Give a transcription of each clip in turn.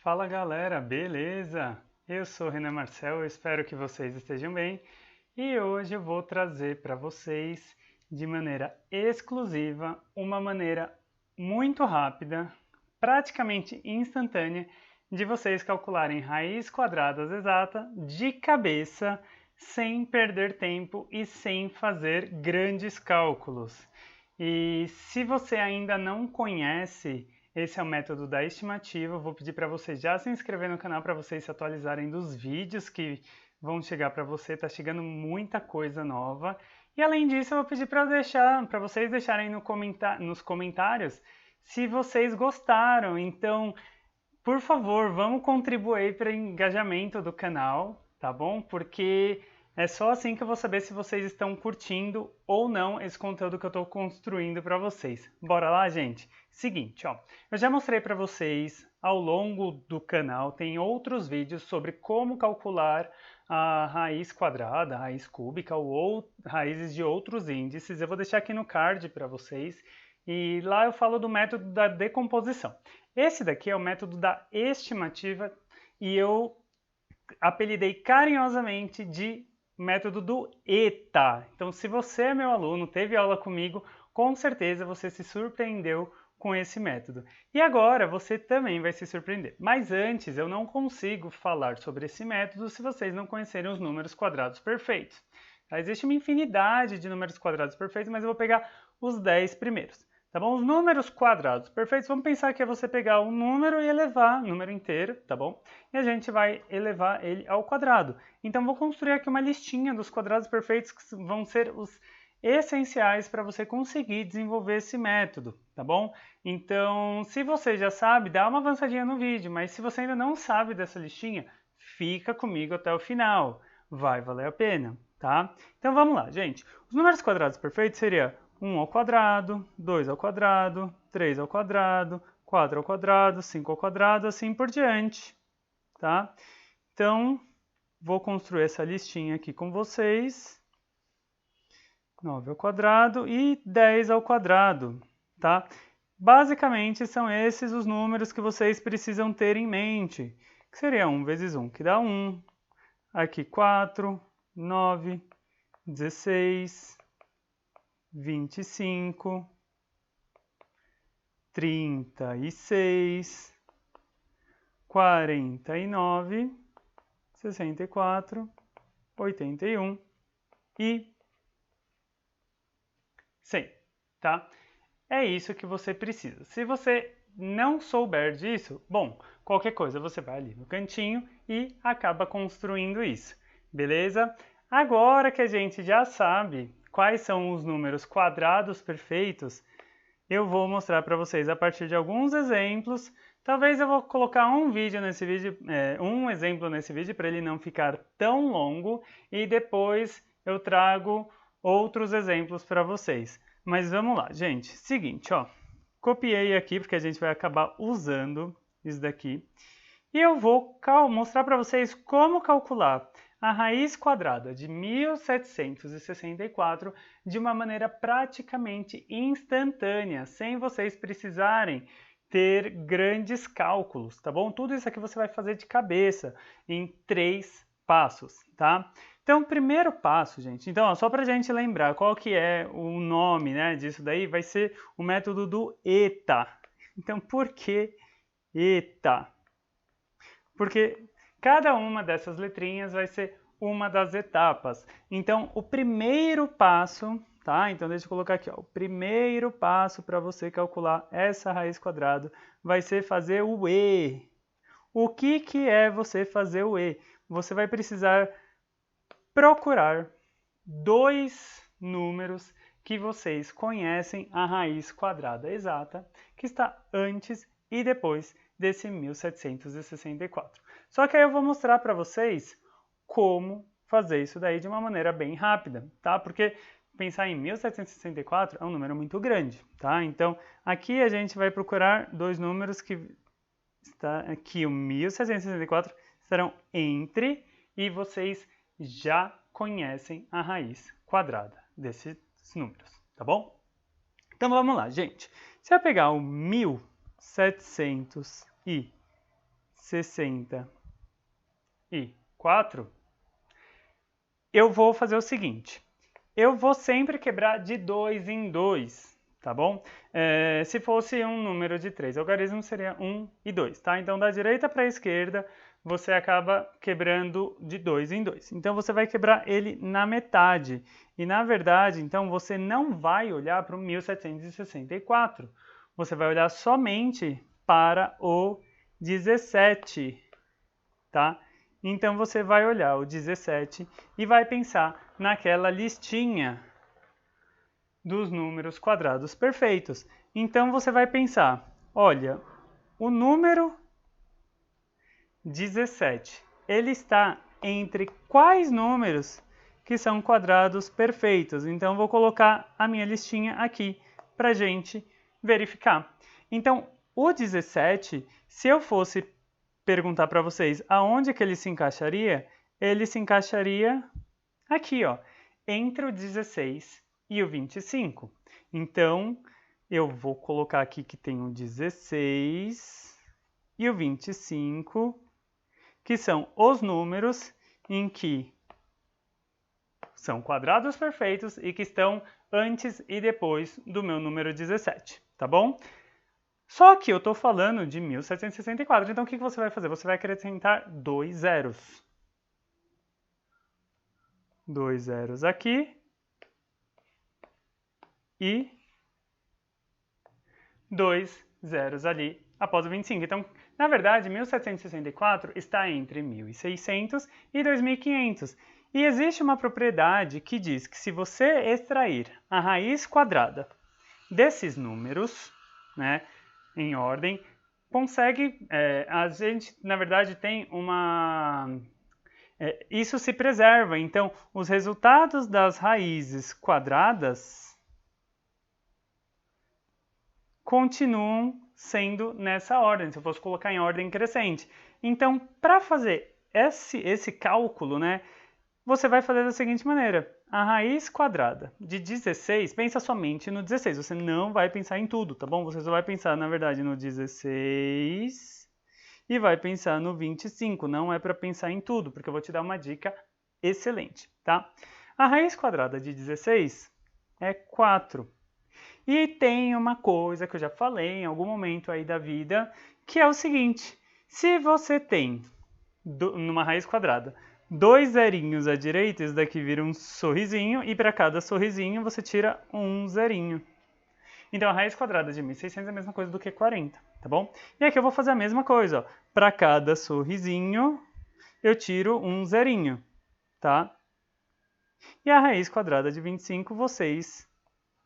Fala galera, beleza? Eu sou Renan Marcel, eu espero que vocês estejam bem e hoje eu vou trazer para vocês de maneira exclusiva uma maneira muito rápida, praticamente instantânea, de vocês calcularem raiz quadrada exata de cabeça, sem perder tempo e sem fazer grandes cálculos. E se você ainda não conhece, esse é o método da estimativa. Eu vou pedir para vocês já se inscrever no canal para vocês se atualizarem dos vídeos que vão chegar para você. Tá chegando muita coisa nova. E além disso, eu vou pedir para vocês deixarem nos comentários se vocês gostaram. Então, por favor, vamos contribuir para o engajamento do canal, tá bom? Porque é só assim que eu vou saber se vocês estão curtindo ou não esse conteúdo que eu estou construindo para vocês. Bora lá, gente? Seguinte, ó, eu já mostrei para vocês ao longo do canal, tem outros vídeos sobre como calcular a raiz quadrada, a raiz cúbica ou raízes de outros índices. Eu vou deixar aqui no card para vocês e lá eu falo do método da decomposição. Esse daqui é o método da estimativa e eu apelidei carinhosamente de método do ETA. Então, se você é meu aluno, teve aula comigo, com certeza você se surpreendeu com esse método. E agora você também vai se surpreender. Mas antes, eu não consigo falar sobre esse método se vocês não conhecerem os números quadrados perfeitos. Existe uma infinidade de números quadrados perfeitos, mas eu vou pegar os 10 primeiros. Tá bom? Os números quadrados perfeitos, vamos pensar que é você pegar um número e elevar, número inteiro, tá bom? E a gente vai elevar ele ao quadrado. Então, vou construir aqui uma listinha dos quadrados perfeitos que vão ser os essenciais para você conseguir desenvolver esse método, tá bom? Então, se você já sabe, dá uma avançadinha no vídeo, mas se você ainda não sabe dessa listinha, fica comigo até o final. Vai valer a pena, tá? Então, vamos lá, gente. Os números quadrados perfeitos seria 1 ao quadrado, 2 ao quadrado, 3 ao quadrado, 4 ao quadrado, 5 ao quadrado, assim por diante, tá? Então, vou construir essa listinha aqui com vocês. 9 ao quadrado e 10 ao quadrado, tá? Basicamente, são esses os números que vocês precisam ter em mente, que seria 1 vezes 1, que dá 1, aqui 4, 9, 16, 25, 36, 49, 64, 81 e 100, tá? É isso que você precisa. Se você não souber disso, bom, qualquer coisa você vai ali no cantinho e acaba construindo isso, beleza? Agora que a gente já sabe quais são os números quadrados perfeitos, eu vou mostrar para vocês a partir de alguns exemplos. Talvez eu vou colocar um exemplo nesse vídeo para ele não ficar tão longo e depois eu trago outros exemplos para vocês. Mas vamos lá, gente. Seguinte, ó. Copiei aqui porque a gente vai acabar usando isso daqui. E eu vou mostrar para vocês como calcular a raiz quadrada de 1764 de uma maneira praticamente instantânea, sem vocês precisarem ter grandes cálculos, tá bom? Tudo isso aqui você vai fazer de cabeça em 3 passos, tá? Então, primeiro passo, gente, então, ó, só para a gente lembrar qual que é o nome, né, disso daí, vai ser o método do ETA. Então, por que ETA? Porque cada uma dessas letrinhas vai ser uma das etapas. Então, o primeiro passo, tá? Então, deixa eu colocar aqui, ó. O primeiro passo para você calcular essa raiz quadrada vai ser fazer o E. O que é você fazer o E? Você vai precisar procurar dois números que vocês conhecem a raiz quadrada exata, que está antes e depois desse 1764. Só que aí eu vou mostrar para vocês como fazer isso daí de uma maneira bem rápida, tá? Porque pensar em 1764 é um número muito grande, tá? Então, aqui a gente vai procurar dois números que está aqui, o 1764 estarão entre e vocês já conhecem a raiz quadrada desses números, tá bom? Então vamos lá, gente. Se eu pegar o 1764 64, eu vou fazer o seguinte. Eu vou sempre quebrar de 2 em 2, tá bom? Se fosse um número de 3 algarismos, seria 1 e 2, tá? Então, da direita para a esquerda, você acaba quebrando de 2 em 2. Então, você vai quebrar ele na metade. E, na verdade, então, você não vai olhar para o 1764. Você vai olhar somente para o 17, tá? Então, você vai olhar o 17 e vai pensar naquela listinha dos números quadrados perfeitos. Então, você vai pensar, olha, o número 17, ele está entre quais números que são quadrados perfeitos? Então, vou colocar a minha listinha aqui para a gente verificar. Então, o 17, se eu fosse perguntar para vocês aonde que ele se encaixaria aqui, ó, entre o 16 e o 25. Então, eu vou colocar aqui que tem o 16 e o 25, que são os números em que são quadrados perfeitos e que estão antes e depois do meu número 17, tá bom? Só que eu estou falando de 1764, então o que você vai fazer? Você vai acrescentar 2 zeros. 2 zeros aqui e 2 zeros ali após o 25. Então, na verdade, 1764 está entre 1600 e 2500. E existe uma propriedade que diz que se você extrair a raiz quadrada desses números, né, em ordem, consegue, a gente, na verdade, tem uma... isso se preserva, então, os resultados das raízes quadradas continuam sendo nessa ordem, se eu fosse colocar em ordem crescente. Então, para fazer esse cálculo, né, você vai fazer da seguinte maneira. A raiz quadrada de 16, pensa somente no 16, você não vai pensar em tudo, tá bom? Você só vai pensar, na verdade, no 16 e vai pensar no 25, não é para pensar em tudo, porque eu vou te dar uma dica excelente, tá? A raiz quadrada de 16 é 4. E tem uma coisa que eu já falei em algum momento aí da vida, que é o seguinte, se você tem, numa raiz quadrada, 2 zerinhos à direita, isso daqui vira um sorrisinho, e para cada sorrisinho você tira um zerinho. Então a raiz quadrada de 1600 é a mesma coisa do que 40, tá bom? E aqui eu vou fazer a mesma coisa, ó. Para cada sorrisinho eu tiro um zerinho, tá? E a raiz quadrada de 25, vocês,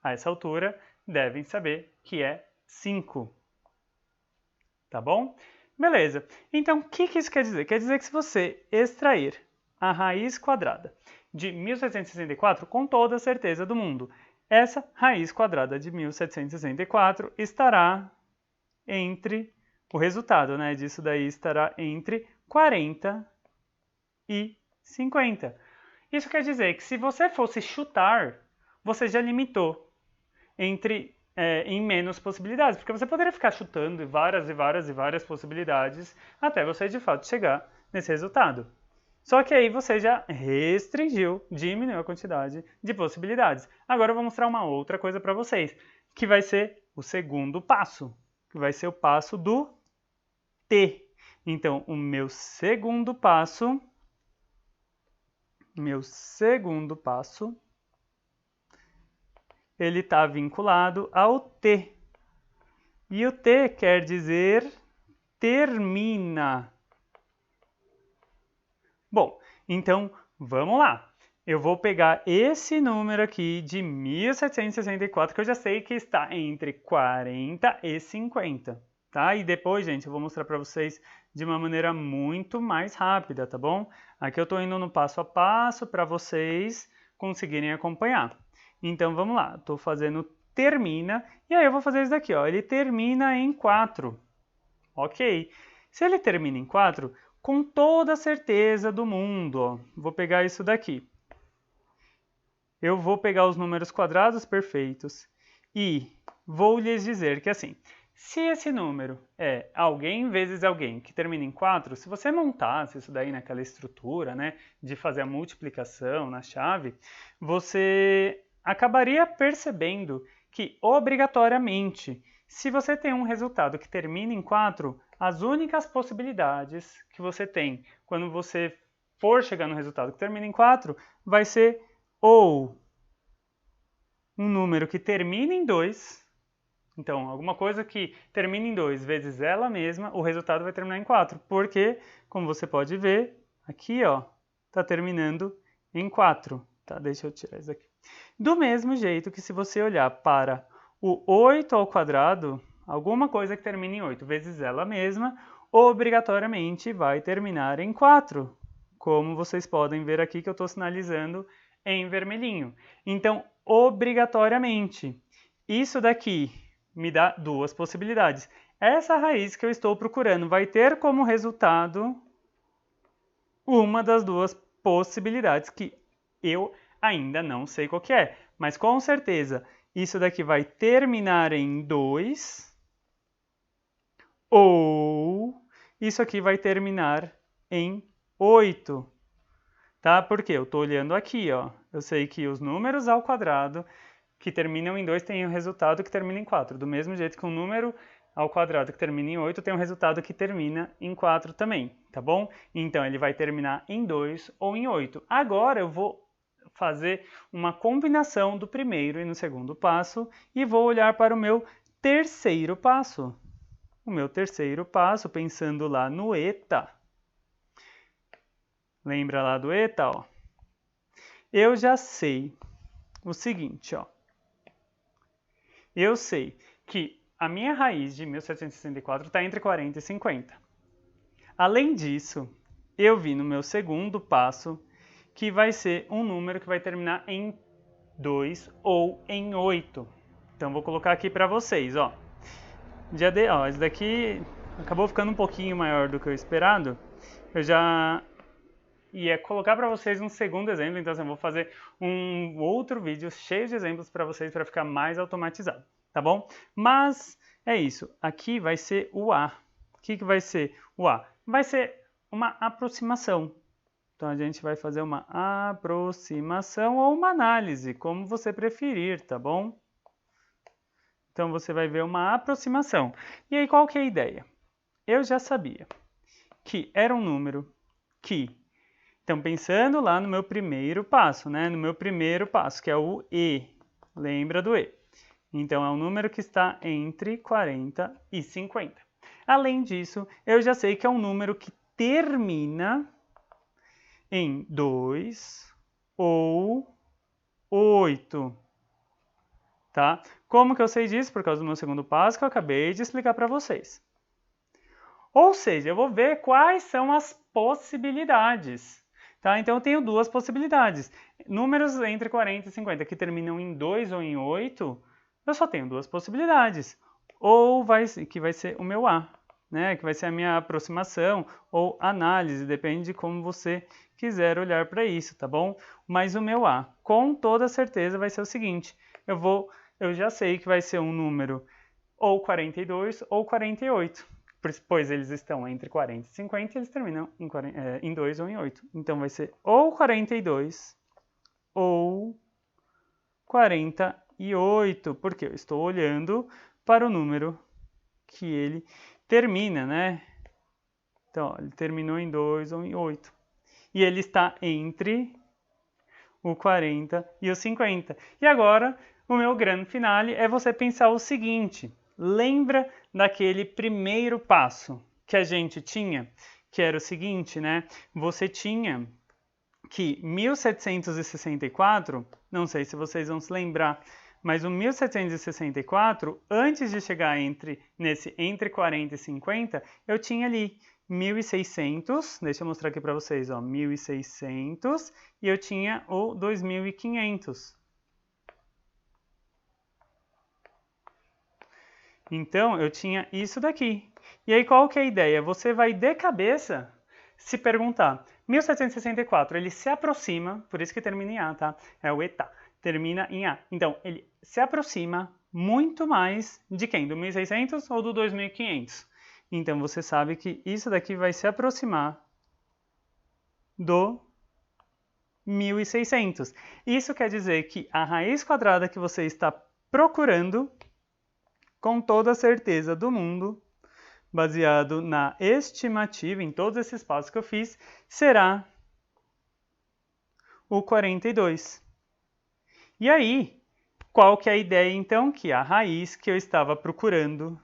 a essa altura, devem saber que é 5, tá bom? Beleza. Então, o que isso quer dizer? Quer dizer que se você extrair a raiz quadrada de 1764, com toda a certeza do mundo, essa raiz quadrada de 1764 estará entre, o resultado, né, disso daí estará entre 40 e 50. Isso quer dizer que se você fosse chutar, você já limitou em menos possibilidades, porque você poderia ficar chutando várias possibilidades até você de fato chegar nesse resultado. Só que aí você já restringiu, diminuiu a quantidade de possibilidades. Agora eu vou mostrar uma outra coisa para vocês, que vai ser o segundo passo, que vai ser o passo do T. Então, o meu segundo passo, ele está vinculado ao T. E o T quer dizer termina. Bom, então vamos lá. Eu vou pegar esse número aqui de 1764, que eu já sei que está entre 40 e 50, tá? E depois, gente, eu vou mostrar para vocês de uma maneira muito mais rápida, tá bom? Aqui eu estou indo no passo a passo para vocês conseguirem acompanhar. Então, vamos lá. Estou fazendo termina, e aí eu vou fazer isso daqui, ó. Ele termina em 4. Ok. Se ele termina em 4, com toda a certeza do mundo, ó, vou pegar isso daqui. Eu vou pegar os números quadrados perfeitos e vou lhes dizer que assim, Se esse número é alguém vezes alguém que termina em 4, se você montasse isso daí naquela estrutura, né, de fazer a multiplicação na chave, você acabaria percebendo que, obrigatoriamente, se você tem um resultado que termina em 4, as únicas possibilidades que você tem quando você for chegar no resultado que termina em 4, vai ser ou um número que termina em 2, então, alguma coisa que termina em 2 vezes ela mesma, o resultado vai terminar em 4, porque, como você pode ver, aqui, ó, está terminando em 4. Tá, deixa eu tirar isso aqui. Do mesmo jeito que se você olhar para o 8 ao quadrado, alguma coisa que termina em 8 vezes ela mesma, obrigatoriamente vai terminar em 4, como vocês podem ver aqui que eu estou sinalizando em vermelhinho. Então, obrigatoriamente, isso daqui me dá duas possibilidades. Essa raiz que eu estou procurando vai ter como resultado uma das duas possibilidades que eu ainda não sei qual que é, mas com certeza isso daqui vai terminar em 2 ou isso aqui vai terminar em 8. Tá? Porque eu estou olhando aqui, ó. Eu sei que os números ao quadrado que terminam em 2 têm um resultado que termina em 4. Do mesmo jeito que um número ao quadrado que termina em 8 tem um resultado que termina em 4 também, tá bom? Então, ele vai terminar em 2 ou em 8. Agora, eu vou fazer uma combinação do primeiro e no segundo passo e vou olhar para o meu terceiro passo. O meu terceiro passo, pensando lá no eta. Lembra lá do eta, ó? Eu já sei o seguinte, ó. Eu sei que a minha raiz de 1764 está entre 40 e 50. Além disso, eu vi no meu segundo passo que vai ser um número que vai terminar em 2 ou em 8. Então, vou colocar aqui para vocês, ó. Esse daqui acabou ficando um pouquinho maior do que eu esperado. Eu já ia colocar para vocês um segundo exemplo, então assim, eu vou fazer um outro vídeo cheio de exemplos para vocês para ficar mais automatizado, tá bom? Mas é isso, aqui vai ser o A. O que vai ser o A? Vai ser uma aproximação. Então a gente vai fazer uma aproximação ou uma análise, como você preferir, tá bom? Então você vai ver uma aproximação. E aí qual que é a ideia? Eu já sabia que era um número que... Então, pensando lá no meu primeiro passo, né? No meu primeiro passo, que é o E. Lembra do E? Então, é um número que está entre 40 e 50. Além disso, eu já sei que é um número que termina em 2 ou 8. Tá? Como que eu sei disso? Por causa do meu segundo passo que eu acabei de explicar para vocês. Ou seja, eu vou ver quais são as possibilidades. Tá? Então, eu tenho duas possibilidades. Números entre 40 e 50 que terminam em 2 ou em 8, eu só tenho duas possibilidades. Ou que vai ser o meu A, né? Que vai ser a minha aproximação ou análise, depende de como você quiser olhar para isso, tá bom? Mas o meu A, com toda certeza, vai ser o seguinte. Eu já sei que vai ser um número ou 42 ou 48. Pois eles estão entre 40 e 50 e eles terminam em 2 ou em 8. Então vai ser ou 42 ou 48, porque eu estou olhando para o número que ele termina, né? Então, ó, ele terminou em 2 ou em 8. E ele está entre o 40 e o 50. E agora, o meu grande finale é você pensar o seguinte... Lembra daquele primeiro passo que a gente tinha, que era o seguinte, né? Você tinha que 1764, não sei se vocês vão se lembrar, mas o 1764, antes de chegar entre 40 e 50, eu tinha ali 1600, deixa eu mostrar aqui para vocês, ó, 1600, e eu tinha o 2500. Então, eu tinha isso daqui. E aí, qual que é a ideia? Você vai de cabeça se perguntar. 1764, ele se aproxima, por isso que termina em A, tá? É o eta, termina em A. Então, ele se aproxima muito mais de quem? Do 1.600 ou do 2.500? Então, você sabe que isso daqui vai se aproximar do 1.600. Isso quer dizer que a raiz quadrada que você está procurando, com toda a certeza do mundo, baseado na estimativa, em todos esses passos que eu fiz, será o 42. E aí, qual que é a ideia então? Que a raiz que eu estava procurando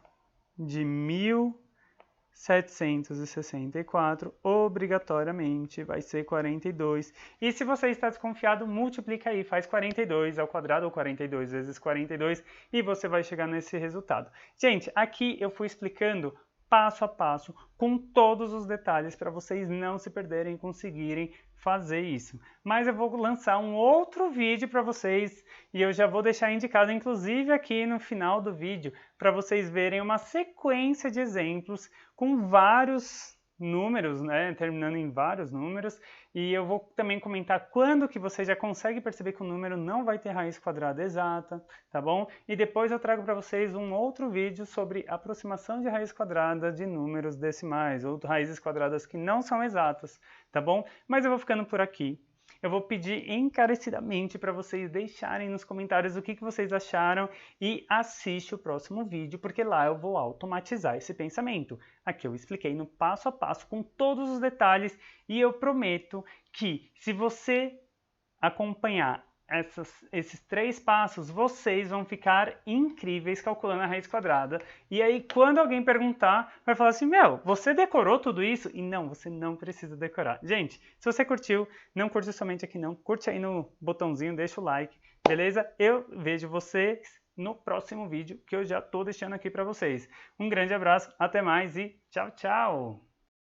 de 1.764 obrigatoriamente vai ser 42. E se você está desconfiado, multiplica aí, faz 42 ao quadrado ou 42 vezes 42 e você vai chegar nesse resultado. Gente, aqui eu fui explicando passo a passo, com todos os detalhes para vocês não se perderem e conseguirem fazer isso. Mas eu vou lançar um outro vídeo para vocês e eu já vou deixar indicado, inclusive aqui no final do vídeo, para vocês verem uma sequência de exemplos com vários números, né, terminando em vários números, e eu vou também comentar quando que você já consegue perceber que o número não vai ter raiz quadrada exata, tá bom? E depois eu trago para vocês um outro vídeo sobre aproximação de raiz quadrada de números decimais, ou raízes quadradas que não são exatas, tá bom? Mas eu vou ficando por aqui. Eu vou pedir encarecidamente para vocês deixarem nos comentários o que vocês acharam e assiste o próximo vídeo, porque lá eu vou automatizar esse pensamento. Aqui eu expliquei no passo a passo com todos os detalhes e eu prometo que se você acompanhar esses 3 passos, vocês vão ficar incríveis calculando a raiz quadrada. E aí, quando alguém perguntar, vai falar assim, Mel, você decorou tudo isso? E não, você não precisa decorar. Gente, se você curtiu, não curte somente aqui não, curte aí no botãozinho, deixa o like, beleza? Eu vejo vocês no próximo vídeo, que eu já estou deixando aqui para vocês. Um grande abraço, até mais e tchau, tchau!